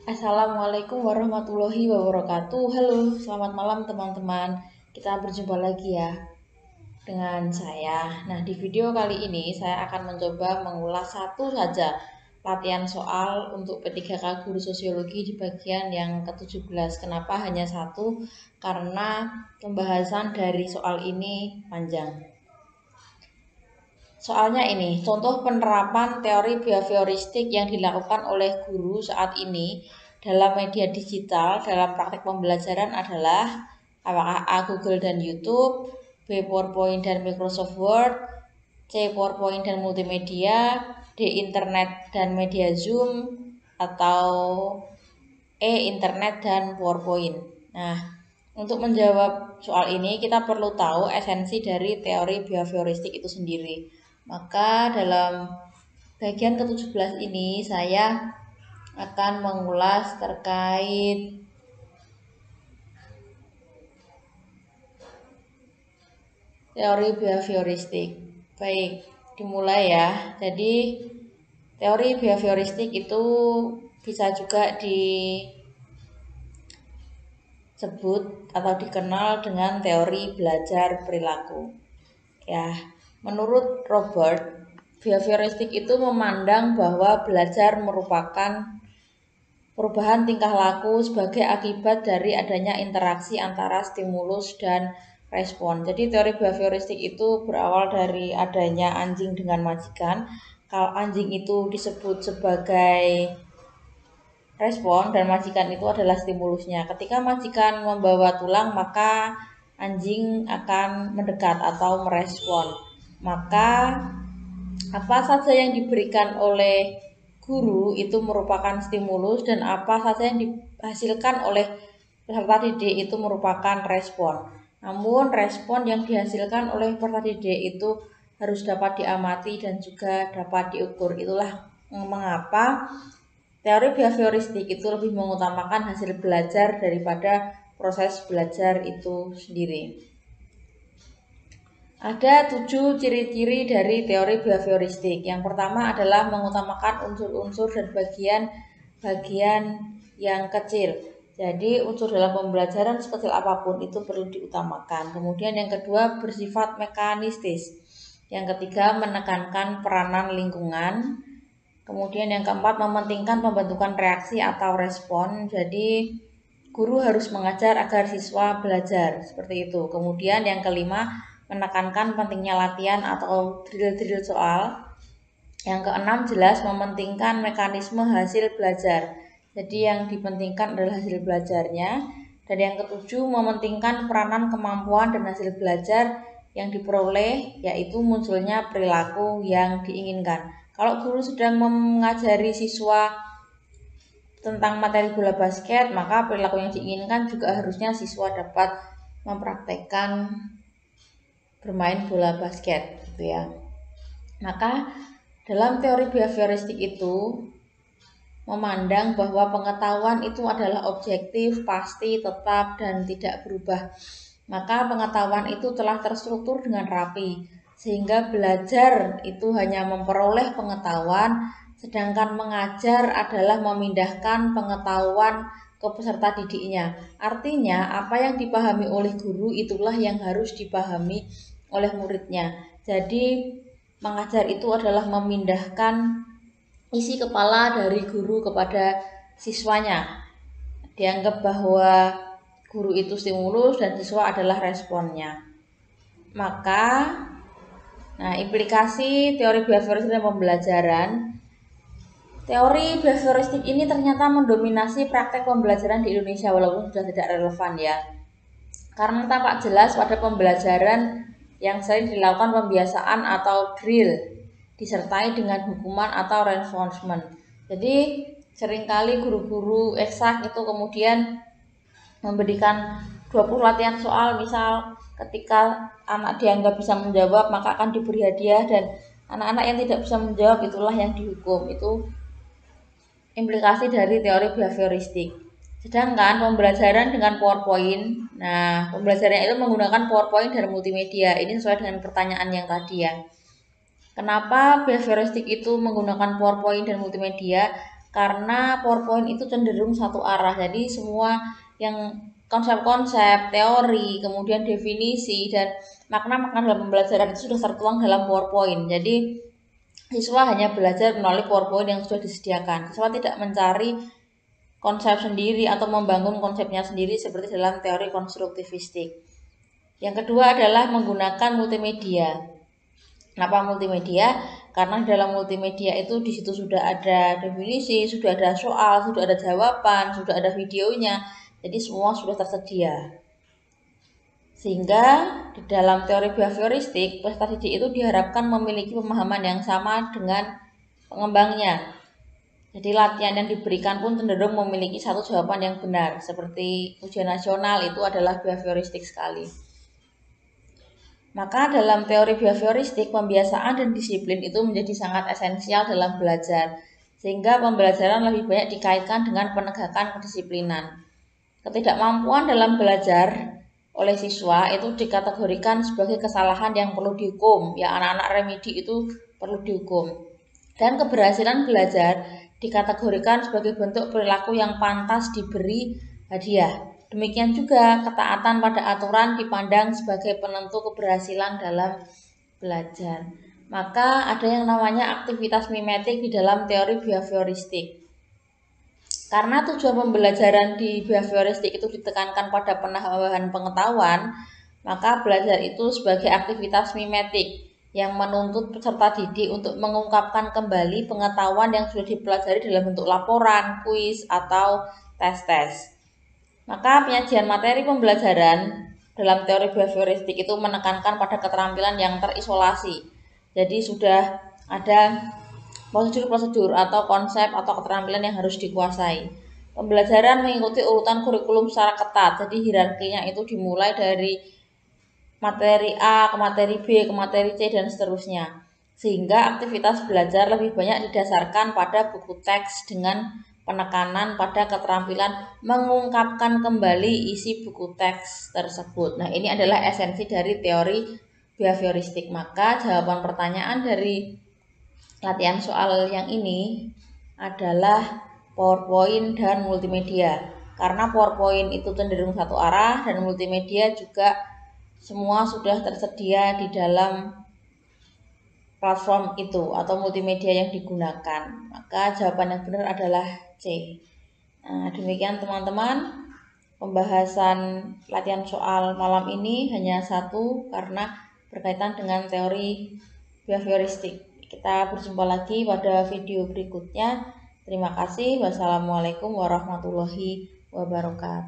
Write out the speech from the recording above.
Assalamualaikum warahmatullahi wabarakatuh. Halo, selamat malam teman-teman. Kita berjumpa lagi ya dengan saya. Nah, di video kali ini saya akan mencoba mengulas satu saja latihan soal untuk P3K Guru Sosiologi di bagian yang ke-17. Kenapa hanya satu? Karena pembahasan dari soal ini panjang. Soalnya ini, contoh penerapan teori behavioristik yang dilakukan oleh guru saat ini dalam media digital dalam praktek pembelajaran adalah apakah A. Google dan YouTube, B. PowerPoint dan Microsoft Word, C. PowerPoint dan multimedia, D. Internet dan media Zoom, atau E. Internet dan PowerPoint. Nah, untuk menjawab soal ini kita perlu tahu esensi dari teori behavioristik itu sendiri. Maka dalam bagian ke-17 ini saya akan mengulas terkait teori behavioristik. Baik, dimulai ya. Jadi teori behavioristik itu bisa juga disebut atau dikenal dengan teori belajar perilaku. Ya, menurut Robert, behavioristik itu memandang bahwa belajar merupakan perubahan tingkah laku sebagai akibat dari adanya interaksi antara stimulus dan respon. Jadi teori behavioristik itu berawal dari adanya anjing dengan majikan. Kalau anjing itu disebut sebagai respon dan majikan itu adalah stimulusnya. Ketika majikan membawa tulang, maka anjing akan mendekat atau merespon. Maka apa saja yang diberikan oleh guru itu merupakan stimulus dan apa saja yang dihasilkan oleh peserta didik itu merupakan respon. Namun respon yang dihasilkan oleh peserta didik itu harus dapat diamati dan juga dapat diukur. Itulah mengapa teori behavioristik itu lebih mengutamakan hasil belajar daripada proses belajar itu sendiri. Ada 7 ciri-ciri dari teori behavioristik. Yang pertama adalah mengutamakan unsur-unsur dan bagian yang kecil. Jadi unsur dalam pembelajaran sekecil apapun itu perlu diutamakan. Kemudian yang kedua bersifat mekanistis. Yang ketiga menekankan peranan lingkungan. Kemudian yang keempat mementingkan pembentukan reaksi atau respon. Jadi guru harus mengajar agar siswa belajar seperti itu. Kemudian yang kelima menekankan pentingnya latihan atau drill-drill soal. Yang keenam jelas mementingkan mekanisme hasil belajar. Jadi yang dipentingkan adalah hasil belajarnya. Dan yang ketujuh mementingkan peranan kemampuan dan hasil belajar yang diperoleh, yaitu munculnya perilaku yang diinginkan. Kalau guru sedang mengajari siswa tentang materi bola basket, maka perilaku yang diinginkan juga harusnya siswa dapat mempraktekkan bermain bola basket gitu ya. Maka dalam teori behavioristik itu memandang bahwa pengetahuan itu adalah objektif, pasti, tetap, dan tidak berubah. Maka pengetahuan itu telah terstruktur dengan rapi, sehingga belajar itu hanya memperoleh pengetahuan, sedangkan mengajar adalah memindahkan pengetahuan ke peserta didiknya. Artinya, apa yang dipahami oleh guru itulah yang harus dipahami oleh muridnya. Jadi, mengajar itu adalah memindahkan isi kepala dari guru kepada siswanya. Dianggap bahwa guru itu stimulus dan siswa adalah responnya. Maka, implikasi teori behavioristik dalam pembelajaran. Teori behavioristik ini ternyata mendominasi praktek pembelajaran di Indonesia walaupun sudah tidak relevan ya. Karena tampak jelas pada pembelajaran yang sering dilakukan pembiasaan atau drill disertai dengan hukuman atau reinforcement. Jadi seringkali guru-guru eksak itu kemudian memberikan 20 latihan soal, misal ketika anak dianggap bisa menjawab maka akan diberi hadiah dan anak-anak yang tidak bisa menjawab itulah yang dihukum. Itu implikasi dari teori behavioristik. Sedangkan pembelajaran dengan PowerPoint, pembelajaran itu menggunakan PowerPoint dan multimedia. Ini sesuai dengan pertanyaan yang tadi ya. Kenapa behavioristik itu menggunakan PowerPoint dan multimedia? karena PowerPoint itu cenderung satu arah. Jadi semua yang konsep-konsep, teori, kemudian definisi dan makna-makna dalam pembelajaran itu sudah tertuang dalam PowerPoint. Jadi siswa hanya belajar melalui PowerPoint yang sudah disediakan. Siswa tidak mencari konsep sendiri atau membangun konsepnya sendiri seperti dalam teori konstruktivistik. Yang kedua adalah menggunakan multimedia. Kenapa multimedia? Karena dalam multimedia itu di situ sudah ada definisi, sudah ada soal, sudah ada jawaban, sudah ada videonya. Jadi semua sudah tersedia. Sehingga di dalam teori behavioristik, peserta didik itu diharapkan memiliki pemahaman yang sama dengan pengembangnya. Jadi latihan yang diberikan pun cenderung memiliki satu jawaban yang benar. Seperti ujian nasional itu adalah behavioristik sekali. Maka dalam teori behavioristik, pembiasaan dan disiplin itu menjadi sangat esensial dalam belajar, sehingga pembelajaran lebih banyak dikaitkan dengan penegakan kedisiplinan. Ketidakmampuan dalam belajar oleh siswa itu dikategorikan sebagai kesalahan yang perlu dihukum, ya anak-anak remedi itu perlu dihukum. Dan keberhasilan belajar dikategorikan sebagai bentuk perilaku yang pantas diberi hadiah. Demikian juga ketaatan pada aturan dipandang sebagai penentu keberhasilan dalam belajar. Maka ada yang namanya aktivitas mimetik di dalam teori behavioristik. Karena tujuan pembelajaran di behavioristik itu ditekankan pada penambahan pengetahuan, maka belajar itu sebagai aktivitas mimetik yang menuntut peserta didik untuk mengungkapkan kembali pengetahuan yang sudah dipelajari dalam bentuk laporan, kuis, atau tes-tes. Maka penyajian materi pembelajaran dalam teori behavioristik itu menekankan pada keterampilan yang terisolasi. Jadi sudah ada prosedur-prosedur atau konsep atau keterampilan yang harus dikuasai. Pembelajaran mengikuti urutan kurikulum secara ketat. Jadi hierarkinya itu dimulai dari materi A ke materi B ke materi C dan seterusnya. Sehingga aktivitas belajar lebih banyak didasarkan pada buku teks dengan penekanan pada keterampilan mengungkapkan kembali isi buku teks tersebut. Nah, ini adalah esensi dari teori behavioristik. Maka jawaban pertanyaan dari latihan soal yang ini adalah PowerPoint dan multimedia. Karena PowerPoint itu cenderung satu arah dan multimedia juga semua sudah tersedia di dalam platform itu atau multimedia yang digunakan. Maka jawaban yang benar adalah C. Nah, demikian teman-teman, pembahasan latihan soal malam ini hanya satu karena berkaitan dengan teori behavioristik. Kita berjumpa lagi pada video berikutnya. Terima kasih. Wassalamualaikum warahmatullahi wabarakatuh.